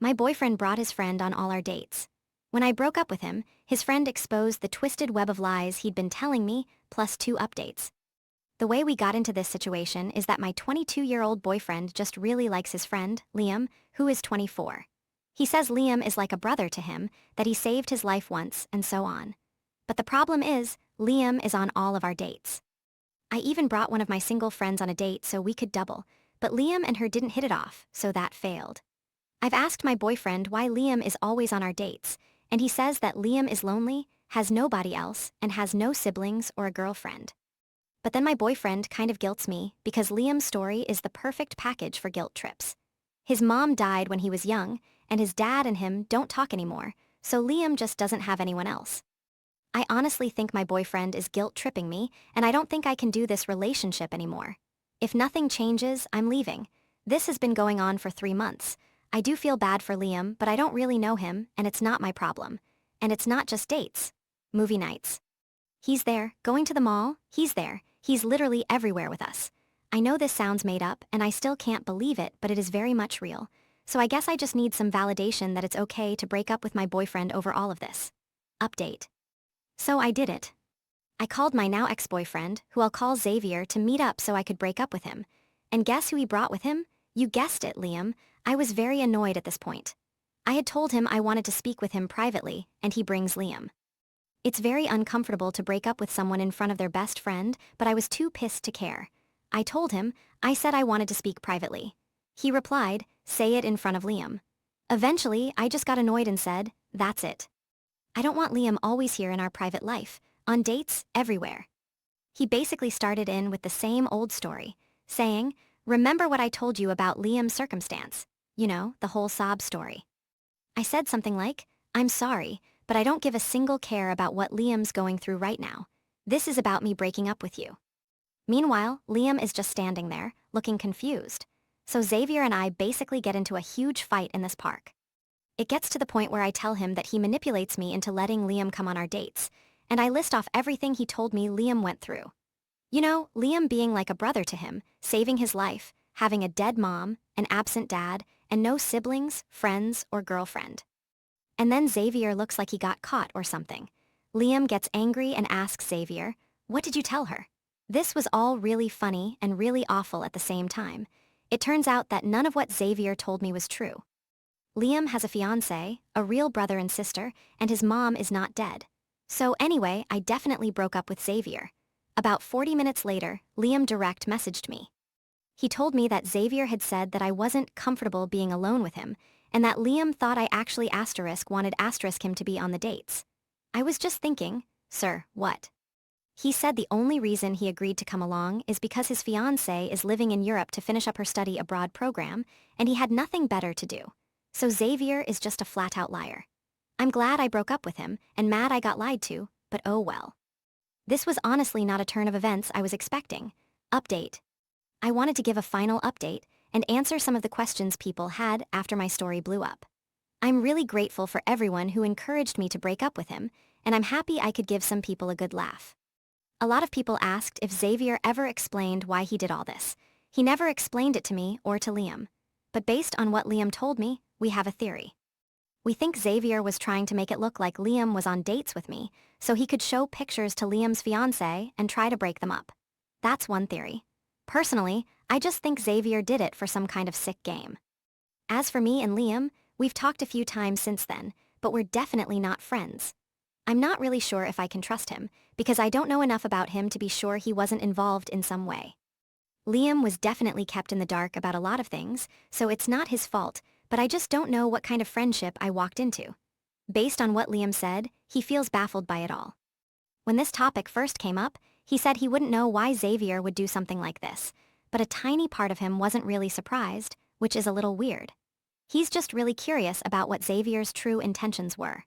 My boyfriend brought his friend on all our dates. When I broke up with him, his friend exposed the twisted web of lies he'd been telling me, plus 2 updates. The way we got into this situation is that my 22-year-old boyfriend just really likes his friend, Liam, who is 24. He says Liam is like a brother to him, that he saved his life once, and so on. But the problem is, Liam is on all of our dates. I even brought one of my single friends on a date so we could double, but Liam and her didn't hit it off, so that failed. I've asked my boyfriend why Liam is always on our dates, and he says that Liam is lonely, has nobody else, and has no siblings or a girlfriend. But then my boyfriend kind of guilts me because Liam's story is the perfect package for guilt trips. His mom died when he was young, and his dad and him don't talk anymore, so Liam just doesn't have anyone else. I honestly think my boyfriend is guilt-tripping me, and I don't think I can do this relationship anymore. If nothing changes, I'm leaving. This has been going on for 3 months. I do feel bad for Liam, but I don't really know him, and it's not my problem. And it's not just dates. Movie nights. He's there, going to the mall, he's there. He's literally everywhere with us. I know this sounds made up, and I still can't believe it, but it is very much real. So I guess I just need some validation that it's okay to break up with my boyfriend over all of this. Update. So I did it. I called my now ex-boyfriend, who I'll call Xavier, to meet up so I could break up with him. And guess who he brought with him? You guessed it, Liam. I was very annoyed at this point. I had told him I wanted to speak with him privately, and he brings Liam. It's very uncomfortable to break up with someone in front of their best friend, but I was too pissed to care. I told him, I said I wanted to speak privately. He replied, say it in front of Liam. Eventually, I just got annoyed and said, that's it. I don't want Liam always here in our private life, on dates, everywhere. He basically started in with the same old story, saying, remember what I told you about Liam's circumstance? You know, the whole sob story. I said something like, I'm sorry, but I don't give a single care about what Liam's going through right now. This is about me breaking up with you. Meanwhile, Liam is just standing there, looking confused. So Xavier and I basically get into a huge fight in this park. It gets to the point where I tell him that he manipulates me into letting Liam come on our dates, and I list off everything he told me Liam went through. You know, Liam being like a brother to him, saving his life, having a dead mom, an absent dad, and no siblings, friends, or girlfriend. And then Xavier looks like he got caught or something. Liam gets angry and asks Xavier, what did you tell her? This was all really funny and really awful at the same time. It turns out that none of what Xavier told me was true. Liam has a fiancé, a real brother and sister, and his mom is not dead. So anyway, I definitely broke up with Xavier. About 40 minutes later, Liam direct messaged me. He told me that Xavier had said that I wasn't comfortable being alone with him, and that Liam thought I actually wanted him to be on the dates. I was just thinking, sir, what? He said the only reason he agreed to come along is because his fiancée is living in Europe to finish up her study abroad program, and he had nothing better to do. So Xavier is just a flat-out liar. I'm glad I broke up with him, and mad I got lied to, but oh well. This was honestly not a turn of events I was expecting. Update. I wanted to give a final update and answer some of the questions people had after my story blew up. I'm really grateful for everyone who encouraged me to break up with him, and I'm happy I could give some people a good laugh. A lot of people asked if Xavier ever explained why he did all this. He never explained it to me or to Liam. But based on what Liam told me, we have a theory. We think Xavier was trying to make it look like Liam was on dates with me, so he could show pictures to Liam's fiancée and try to break them up. That's one theory. Personally, I just think Xavier did it for some kind of sick game. As for me and Liam, we've talked a few times since then, but we're definitely not friends. I'm not really sure if I can trust him, because I don't know enough about him to be sure he wasn't involved in some way. Liam was definitely kept in the dark about a lot of things, so it's not his fault, but I just don't know what kind of friendship I walked into. Based on what Liam said, he feels baffled by it all. When this topic first came up, he said he wouldn't know why Xavier would do something like this, but a tiny part of him wasn't really surprised, which is a little weird. He's just really curious about what Xavier's true intentions were.